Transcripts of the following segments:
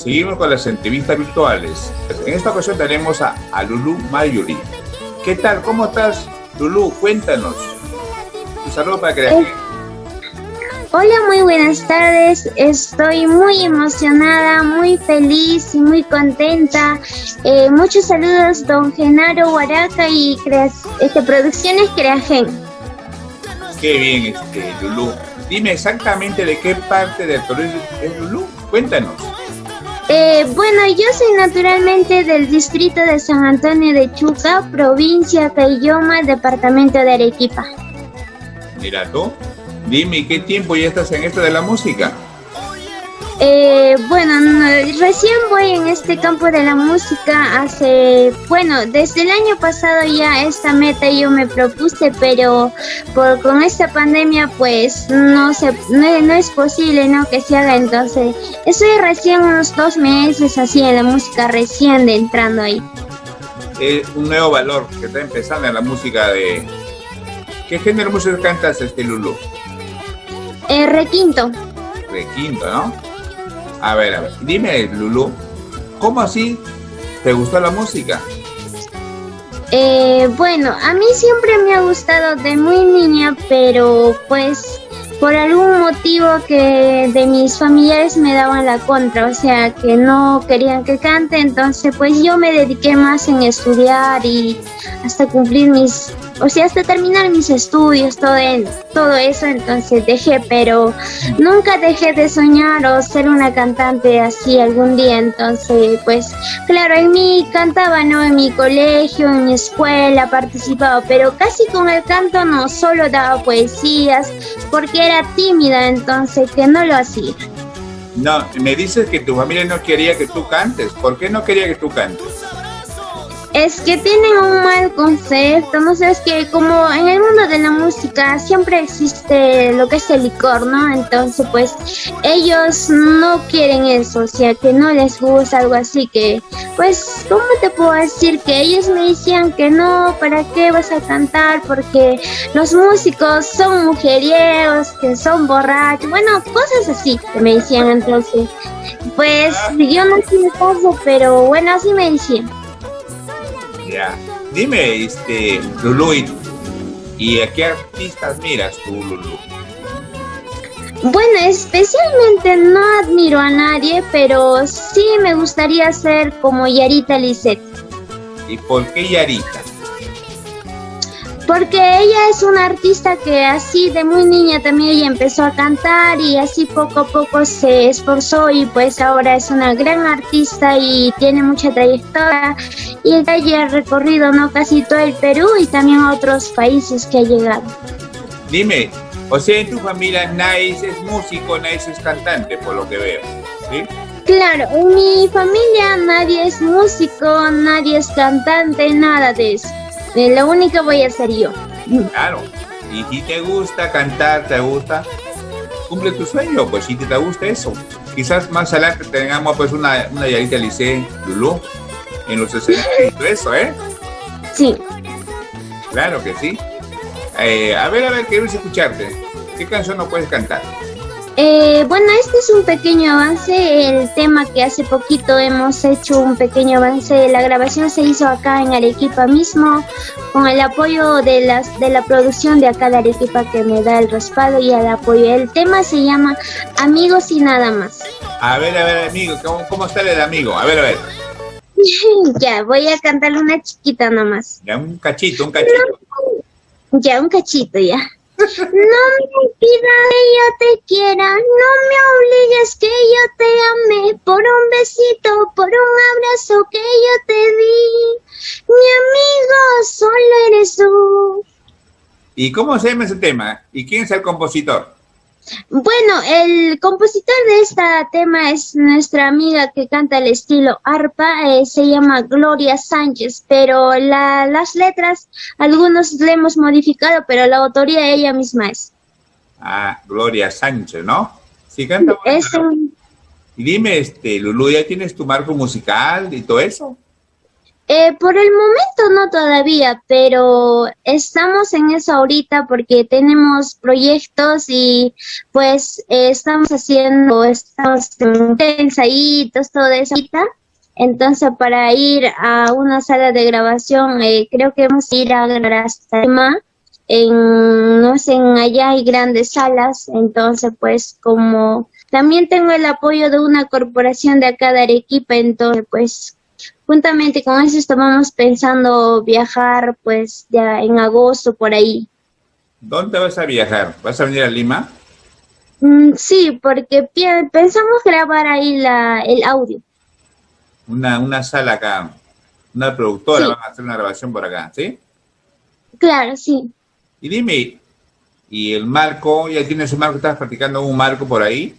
Seguimos con las entrevistas virtuales. En esta ocasión tenemos a Lulu Mayuri. ¿Qué tal? ¿Cómo estás, Lulu? Cuéntanos. Un saludo para que la gente. Hola, muy buenas tardes. Estoy muy emocionada, muy feliz y muy contenta. Muchos saludos, don Genaro Huaraca y Producciones Creagen. Qué bien, Lulu. Dime exactamente de qué parte del Perú es Lulu. Cuéntanos. Bueno, yo soy naturalmente del distrito de San Antonio de Chuca, provincia Caylloma, departamento de Arequipa. Mira tú. Dime, ¿qué tiempo ya estás en esto de la música? Recién voy en este campo de la música desde el año pasado ya esta meta yo me propuse, pero con esta pandemia pues no es posible, ¿no?, que se haga. Entonces estoy recién unos 2 meses así en la música, recién entrando ahí. Es un nuevo valor que está empezando en la música de... ¿Qué género de música cantas, Lulu? Requinto. Requinto, ¿no? A ver, dime, Lulu, ¿cómo así te gustó la música? A mí siempre me ha gustado de muy niña, pero pues por algún motivo que de mis familiares me daban la contra, o sea, que no querían que cante, entonces pues yo me dediqué más en estudiar y hasta hasta terminar mis estudios, todo eso, entonces dejé, pero nunca dejé de soñar o ser una cantante así algún día. Entonces pues claro, cantaba, ¿no?, en mi colegio, en mi escuela participaba, pero casi con el canto no, solo daba poesías porque era tímida, entonces que no lo hacía. No, me dices que tu familia no quería que tú cantes. ¿Por qué no quería que tú cantes? Es que tienen un mal concepto, no sé, es que como en el mundo de la música siempre existe lo que es el licor, ¿no? Entonces pues ellos no quieren eso, o sea, que no les gusta algo así, que pues, ¿cómo te puedo decir? Que ellos me decían que no, ¿para qué vas a cantar? Porque los músicos son mujeriegos, que son borrachos, bueno, cosas así que me decían. Entonces pues yo no hice caso, pero bueno, así me decían. Ya. Dime, Lulu, ¿y a qué artistas miras tú, Lulu? Bueno, especialmente no admiro a nadie, pero sí me gustaría ser como Yarita Lisset. ¿Y por qué Yarita? Porque ella es una artista que así de muy niña también ella empezó a cantar y así poco a poco se esforzó y pues ahora es una gran artista y tiene mucha trayectoria y ella ha recorrido, ¿no?, casi todo el Perú y también a otros países que ha llegado. Dime, o sea, en tu familia nadie es músico, nadie es cantante, por lo que veo, ¿sí? Claro, en mi familia nadie es músico, nadie es cantante, nada de eso. Lo único voy a hacer yo. Claro. Y si te gusta cantar, te gusta, cumple tu sueño, pues si te gusta eso. Quizás más adelante tengamos pues una Yarita Lisset, Lulu, en los escenarios y todo eso, ¿eh? Sí. Claro que sí. A ver, queremos escucharte. ¿Qué canción no puedes cantar? Este es un pequeño avance, el tema que hace poquito hemos hecho un pequeño avance, la grabación se hizo acá en Arequipa mismo, con el apoyo de la producción de acá de Arequipa que me da el respaldo y el apoyo. El tema se llama Amigos y Nada Más. A ver, amigo, ¿cómo está el amigo? A ver. Ya, voy a cantarle una chiquita nomás. Ya, un cachito. No, ya, un cachito, ya. No me pidas que yo te quiera, no me obligues que yo te ame, por un besito, por un abrazo que yo te di, mi amigo solo eres tú. ¿Y cómo se llama ese tema? ¿Y quién es el compositor? Bueno, el compositor de este tema es nuestra amiga que canta el estilo arpa, se llama Gloria Sánchez, pero las letras, algunos le hemos modificado, pero la autoría ella misma es. Ah, Gloria Sánchez, ¿no? Sí, canta bueno. Y dime, Lulu, ¿ya tienes tu marco musical y todo eso? Por el momento no todavía, pero estamos en eso ahorita porque tenemos proyectos y pues estamos en ensaitos, todo eso ahorita. Entonces para ir a una sala de grabación, creo que vamos a ir a grabar hasta Lima. No sé, allá hay grandes salas, entonces pues como también tengo el apoyo de una corporación de acá de Arequipa, entonces pues juntamente con eso estábamos pensando viajar pues ya en agosto por ahí. ¿Dónde vas a viajar? ¿Vas a venir a Lima? Sí, porque pensamos grabar ahí el audio. Una sala acá, una productora, Sí, van a hacer una grabación por acá, ¿sí? claro, sí. Y dime, ¿y el marco? ¿Ya tienes un marco? ¿Estás practicando un marco por ahí?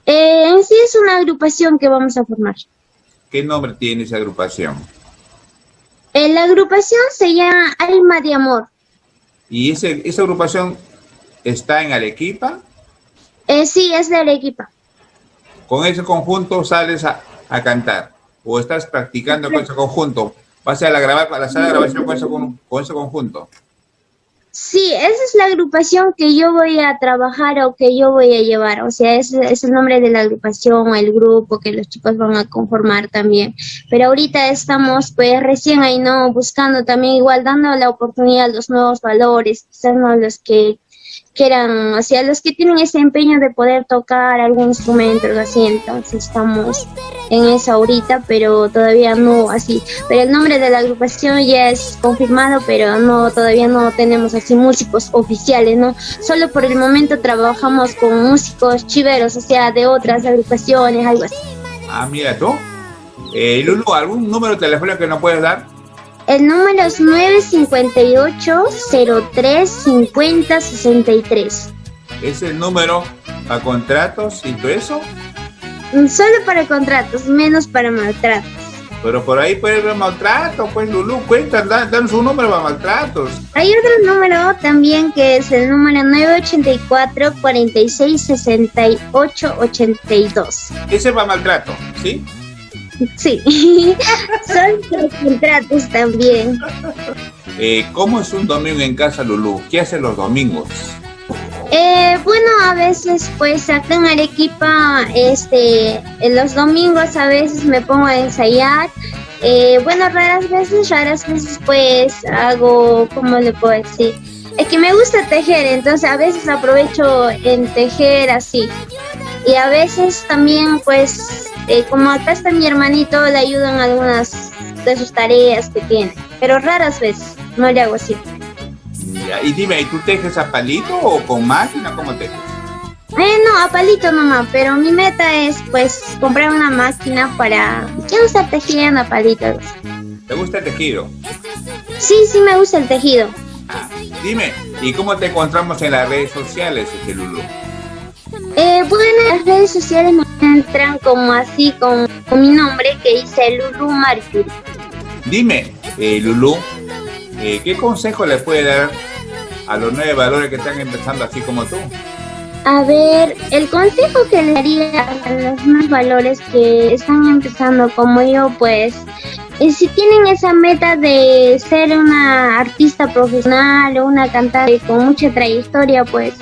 En sí es una agrupación que vamos a formar. ¿Qué nombre tiene esa agrupación? La agrupación se llama Alma de Amor. ¿Y esa agrupación está en Arequipa? Sí, es de Arequipa. ¿Con ese conjunto sales a cantar? ¿O estás practicando con ese conjunto? ¿Vas a a la sala de grabación con ese conjunto? Sí, esa es la agrupación que yo voy a trabajar o que yo voy a llevar. O sea, ese es el nombre de la agrupación o el grupo que los chicos van a conformar también. Pero ahorita estamos pues recién ahí, ¿no? Buscando también igual, dando la oportunidad a los nuevos valores, quizás no los que quieran, o sea, los que tienen ese empeño de poder tocar algún instrumento, algo así. Entonces estamos en eso ahorita, pero todavía no así. Pero el nombre de la agrupación ya es confirmado, pero no, todavía no tenemos así músicos oficiales, ¿no? Solo por el momento trabajamos con músicos chiveros, o sea, de otras agrupaciones, algo así. Ah, mira tú. Lulu, ¿algún número telefónico que no puedes dar? El número es 958-03-50-63. ¿Es el número para contratos y todo eso? Solo para contratos, menos para maltratos. Pero por ahí puede haber maltrato, pues Lulu, cuentan, danos un número para maltratos. Hay otro número también que es el número 984-46-68-82. Ese es para maltrato, ¿sí? Sí, son los contratos también. ¿Cómo es un domingo en casa, Lulu? ¿Qué hacen los domingos? Bueno, a veces pues acá en Arequipa, en los domingos a veces me pongo a ensayar. Bueno, raras veces pues hago, ¿cómo le puedo decir? Es que me gusta tejer, entonces a veces aprovecho en tejer así. Y a veces también pues, como acá está mi hermanito, le ayudo en algunas de sus tareas que tiene. Pero raras veces, no le hago así. Ya, y dime, ¿y tú tejes a palito o con máquina? ¿Cómo tejes? No, a palito nomás, pero mi meta es pues comprar una máquina para ya no estar tejiendo a palitos. ¿Te gusta el tejido? Sí, sí me gusta el tejido. Ah, dime, ¿y cómo te encontramos en las redes sociales, Lulu? Bueno, en las redes sociales me entran como así con mi nombre que dice Lulu Marcury. Dime, Lulu, ¿qué consejo le puede dar a los nuevos valores que están empezando así como tú? A ver, el consejo que le daría a los nuevos valores que están empezando como yo, pues, si tienen esa meta de ser una artista profesional o una cantante con mucha trayectoria, pues,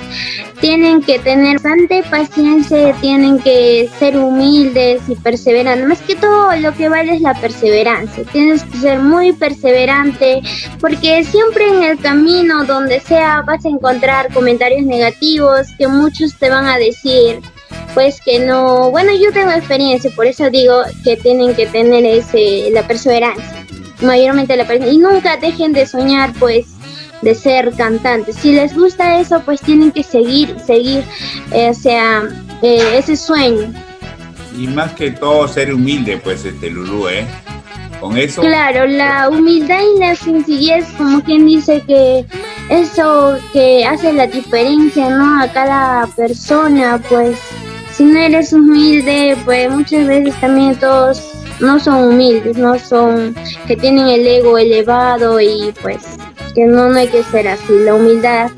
tienen que tener bastante paciencia, tienen que ser humildes y perseverantes. Más que todo, lo que vale es la perseverancia. Tienes que ser muy perseverante, porque siempre en el camino, donde sea, vas a encontrar comentarios negativos que muchos te van a decir, pues que no. Bueno, yo tengo experiencia, por eso digo que tienen que tener la perseverancia, mayormente la perseverancia, y nunca dejen de soñar, pues, de ser cantantes. Si les gusta eso, pues tienen que seguir, ese sueño. Y más que todo, ser humilde, pues, Lulu, con eso. Claro, la humildad y la sencillez, como quien dice, que eso que hace la diferencia, ¿no? A cada persona, pues, si no eres humilde, pues muchas veces también todos no son humildes, no son, que tienen el ego elevado, y pues que no hay que ser así. La humildad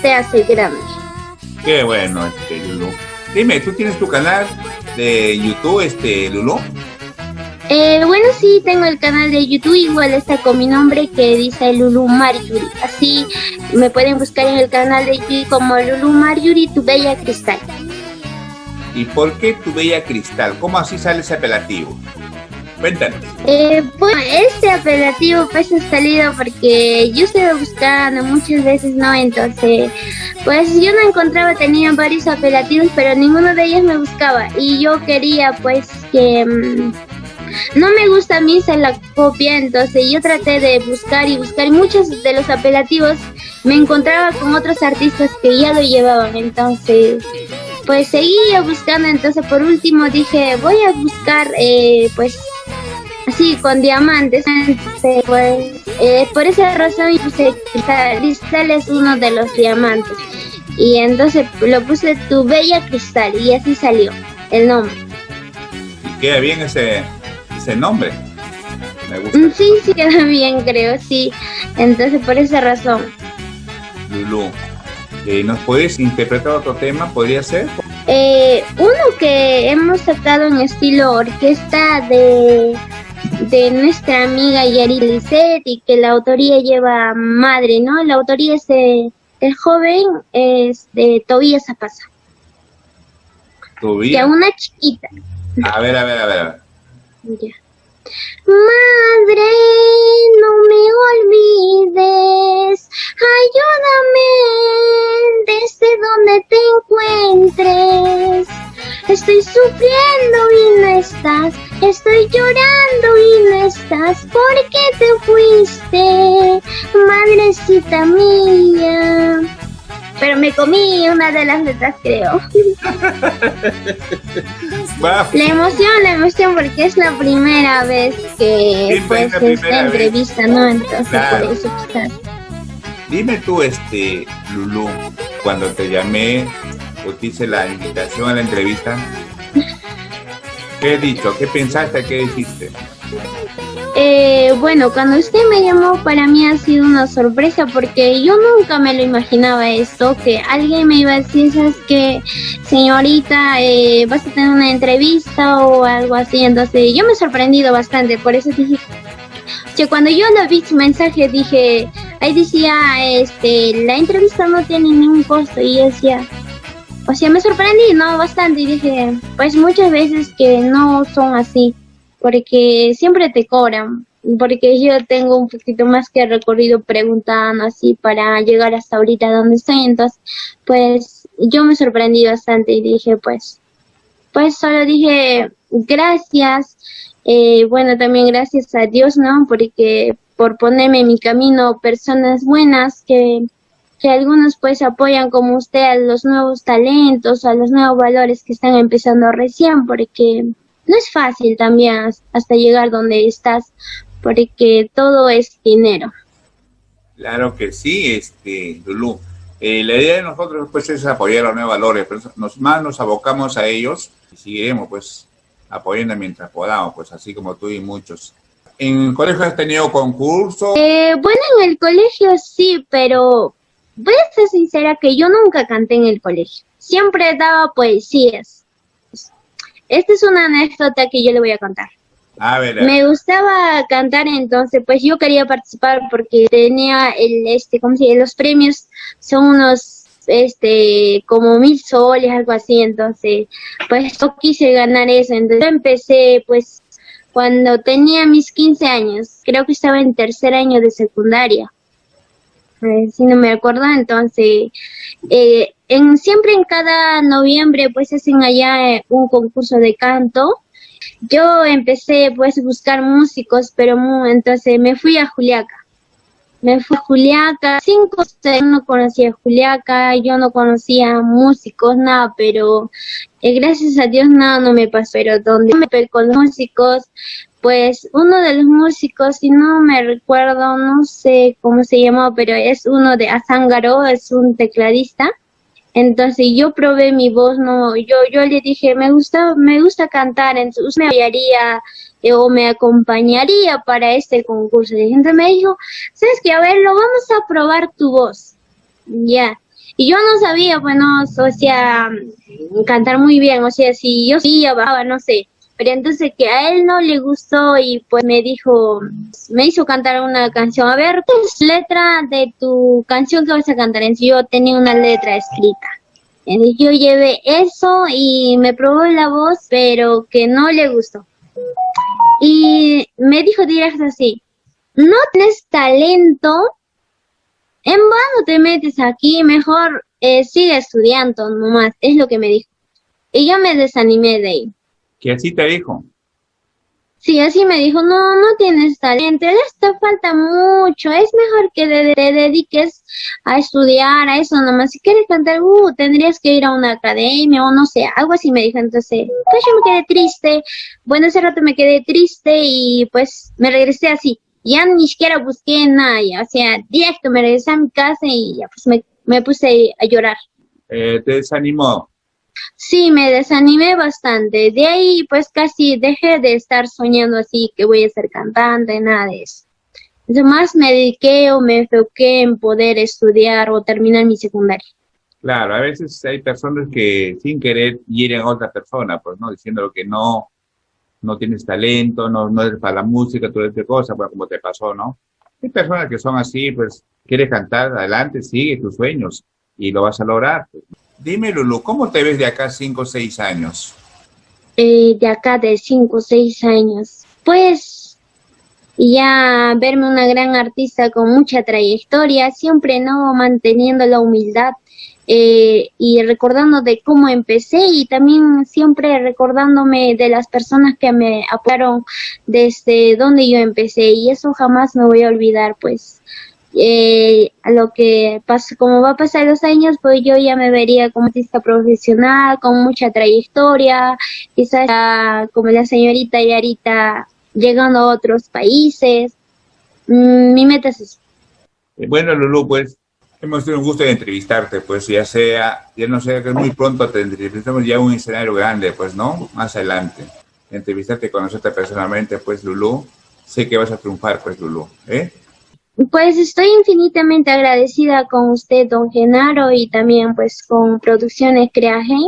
te hace grande. Qué bueno, Lulu. Dime, ¿tú tienes tu canal de YouTube, Lulu? Bueno, sí, tengo el canal de YouTube, igual está con mi nombre que dice Lulu Marjorie. Así me pueden buscar en el canal de YouTube como Lulu Marjorie, tu bella cristal. ¿Y por qué tu bella cristal? ¿Cómo así sale ese apelativo? Cuéntanos. Bueno, este apelativo pues ha salido porque yo estuve buscando muchas veces, ¿no? Entonces, pues yo no encontraba, tenía varios apelativos, pero ninguno de ellos me buscaba. Y yo quería pues que... no me gusta a mí ser la copia, entonces yo traté de buscar y buscar, y muchos de los apelativos me encontraba con otros artistas que ya lo llevaban, entonces pues seguía buscando, entonces por último dije voy a buscar pues así con diamantes, entonces, pues por esa razón puse cristal es uno de los diamantes y entonces lo puse tu bella cristal y así salió el nombre. ¿Y queda bien ese nombre? Me gusta. Sí, queda bien, creo, sí. Entonces, por esa razón. Lulu, ¿nos puedes interpretar otro tema? ¿Podría ser? Uno que hemos sacado en estilo orquesta de nuestra amiga Yari Lisset y que la autoría lleva madre, ¿no? La autoría es el joven es de Tobías Zapasa. ¿Tobías? Ya una chiquita. A ver. Ya. Madre, no me olvides, ayúdame desde donde te encuentres. Estoy sufriendo y no estás, estoy llorando y no estás. ¿Por qué te fuiste, madrecita mía? Pero me comí una de las letras, creo. La emoción, porque es la primera vez que pues esta entrevista, ¿no? Entonces claro. Por eso quizás. Dime tú, Lulu, cuando te llamé o te hice la invitación a la entrevista, ¿qué he dicho? ¿Qué pensaste? ¿Qué dijiste? Bueno, cuando usted me llamó para mí ha sido una sorpresa porque yo nunca me lo imaginaba esto, que alguien me iba a decir, ¿sabes qué, señorita? Vas a tener una entrevista o algo así, entonces yo me he sorprendido bastante, por eso dije, que cuando yo lo vi su mensaje dije, ahí decía, la entrevista no tiene ningún costo y yo decía, o sea, me sorprendí, ¿no? Bastante y dije, pues muchas veces que no son así. Porque siempre te cobran, porque yo tengo un poquito más que recorrido preguntando así para llegar hasta ahorita donde estoy, entonces pues yo me sorprendí bastante y dije pues solo dije gracias, bueno también gracias a Dios, ¿no? Porque por ponerme en mi camino personas buenas que algunos pues apoyan como usted a los nuevos talentos, a los nuevos valores que están empezando recién, porque no es fácil también hasta llegar donde estás, porque todo es dinero. Claro que sí, Lulú. La idea de nosotros pues es apoyar a los nuevos valores, pero más nos abocamos a ellos y seguiremos pues apoyando mientras podamos, pues así como tú y muchos. ¿En el colegio has tenido concursos? Bueno, en el colegio sí, pero voy a ser sincera que yo nunca canté en el colegio. Siempre daba poesías. Esta es una anécdota que yo le voy a contar. A ver. Me gustaba cantar, entonces pues yo quería participar porque tenía ¿cómo se llama? Los premios son unos como 1000 soles, algo así, entonces pues yo quise ganar eso. Entonces yo empecé pues cuando tenía mis 15 años, creo que estaba en tercer año de secundaria. Si no me acuerdo, entonces siempre en cada noviembre pues hacen allá un concurso de canto. Yo empecé pues a buscar músicos, pero entonces me fui a Juliaca. 5 años no conocía Juliaca, yo no conocía músicos, nada, pero gracias a Dios nada no me pasó. Pero donde me pegué con los músicos, pues uno de los músicos, si no me recuerdo, no sé cómo se llamó, pero es uno de Azángaro, es un tecladista. Entonces yo probé mi voz, no, yo le dije, me gusta cantar, entonces me apoyaría o me acompañaría para este concurso. Y entonces me dijo, ¿sabes qué? A ver, lo vamos a probar tu voz. Ya. Y yo no sabía, bueno, o sea, cantar muy bien, o sea, si yo sí bajaba, no sé. pero entonces que a él no le gustó y pues me dijo, me hizo cantar una canción. A ver, ¿qué es letra de tu canción que vas a cantar? Entonces yo tenía una letra escrita. Entonces yo llevé eso y me probó la voz, pero que no le gustó. Y me dijo directo así, no tienes talento, en vano te metes aquí, mejor sigue estudiando nomás, es lo que me dijo. Y yo me desanimé de ahí. ¿Qué así te dijo? Sí, así me dijo, no, no tienes talento, esto falta mucho, es mejor que te dediques a estudiar, a eso nomás. Si quieres cantar, tendrías que ir a una academia o no sé, algo así me dijo. Entonces, pues yo me quedé triste, bueno, ese rato me quedé triste y pues me regresé así. Ya ni siquiera busqué nada, ya, o sea, directo me regresé a mi casa y ya pues me puse a llorar. Te desanimó. Sí, me desanimé bastante. De ahí, pues casi dejé de estar soñando así que voy a ser cantante, nada de eso. Además, me dediqué o me enfoqué en poder estudiar o terminar mi secundaria. Claro, a veces hay personas que sin querer hieren a otra persona, pues, ¿no? Diciendo que no tienes talento, no eres para la música, toda esta cosa, pues, como te pasó, ¿no? Hay personas que son así, pues, quieres cantar, adelante, sigue tus sueños y lo vas a lograr, pues. Dime, Lulu, ¿cómo te ves de acá 5 o 6 años? De acá de 5 o 6 años. Pues ya verme una gran artista con mucha trayectoria, siempre no manteniendo la humildad y recordando de cómo empecé y también siempre recordándome de las personas que me apoyaron desde donde yo empecé y eso jamás me voy a olvidar, pues. A lo que pasa, como va a pasar los años, pues yo ya me vería como artista profesional, con mucha trayectoria, quizás como la señorita Yarita llegando a otros países. Mi meta es eso. Bueno, Lulu, pues hemos tenido un gusto de entrevistarte, pues ya no sé, que muy pronto te entrevistamos ya en un escenario grande, pues, ¿no? Más adelante. Entrevistarte, conocerte personalmente, pues, Lulu, sé que vas a triunfar, pues, Lulu, ¿eh? Pues estoy infinitamente agradecida con usted, don Genaro, y también pues con Producciones Creagen.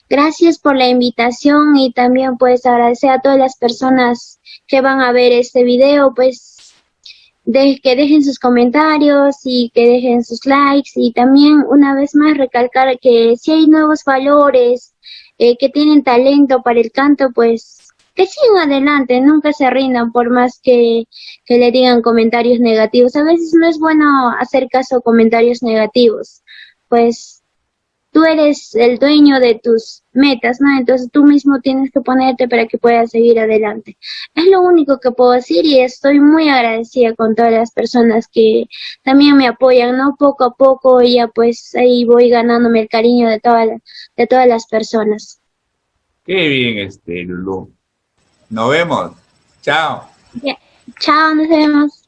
Gracias por la invitación y también pues agradecer a todas las personas que van a ver este video, pues que dejen sus comentarios y que dejen sus likes y también una vez más recalcar que si hay nuevos valores que tienen talento para el canto, pues que sigan adelante, nunca se rindan por más que le digan comentarios negativos. A veces no es bueno hacer caso a comentarios negativos, pues tú eres el dueño de tus metas, ¿no? Entonces tú mismo tienes que ponerte para que puedas seguir adelante. Es lo único que puedo decir y estoy muy agradecida con todas las personas que también me apoyan, ¿no? Poco a poco ya pues ahí voy ganándome el cariño de todas las personas. Qué bien, Lulu. Nos vemos. Chao. Ya. Chao, nos vemos.